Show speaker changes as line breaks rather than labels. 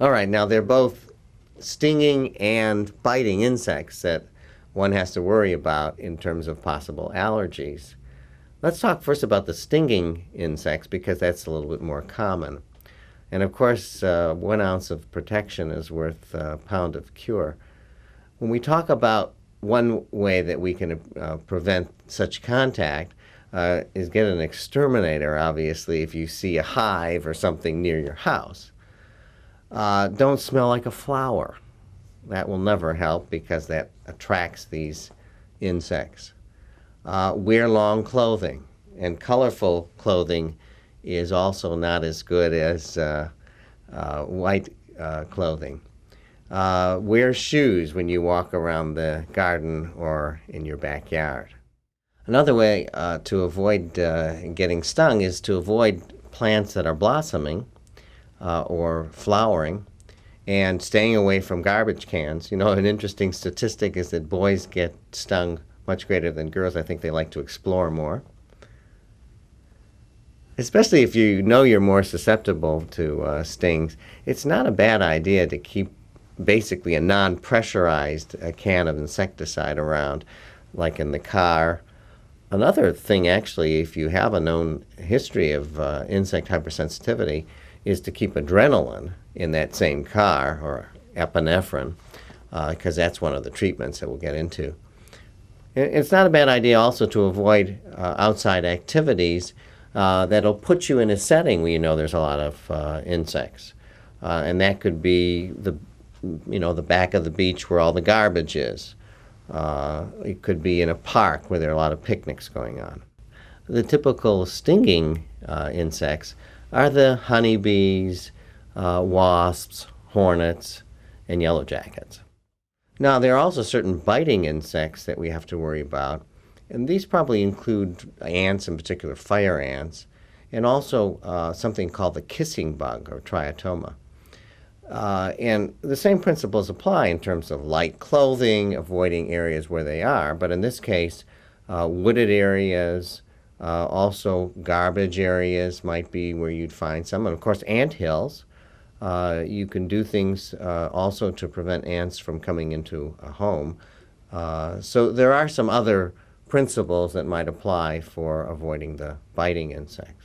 All right, now they're both stinging and biting insects that one has to worry about in terms of possible allergies. Let's talk first about the stinging insects because that's a little bit more common. And of course, 1 ounce of protection is worth a pound of cure. When we talk about one way that we can prevent such contact is get an exterminator, obviously, if you see a hive or something near your house. Don't smell like a flower. That will never help because that attracts these insects. Wear long clothing, and colorful clothing is also not as good as white clothing. Wear shoes when you walk around the garden or in your backyard. Another way to avoid getting stung is to avoid plants that are blossoming or flowering, and staying away from garbage cans. You know, an interesting statistic is that boys get stung much greater than girls. I think they like to explore more. Especially if you know you're more susceptible to stings, it's not a bad idea to keep basically a non-pressurized can of insecticide around, like in the car. Another thing, actually, if you have a known history of insect hypersensitivity, is to keep adrenaline in that same car, or epinephrine, because that's one of the treatments that we'll get into. It's not a bad idea also to avoid outside activities that'll put you in a setting where you know there's a lot of insects. And that could be the back of the beach where all the garbage is. It could be in a park where there are a lot of picnics going on. The typical stinging insects are the honeybees, wasps, hornets, and yellow jackets. Now, there are also certain biting insects that we have to worry about, and these probably include ants, in particular fire ants, and also something called the kissing bug, or triatoma. And the same principles apply in terms of light clothing, avoiding areas where they are, but in this case, wooded areas, also garbage areas might be where you'd find some, and of course ant hills. You can do things also to prevent ants from coming into a home. So there are some other principles that might apply for avoiding the biting insects.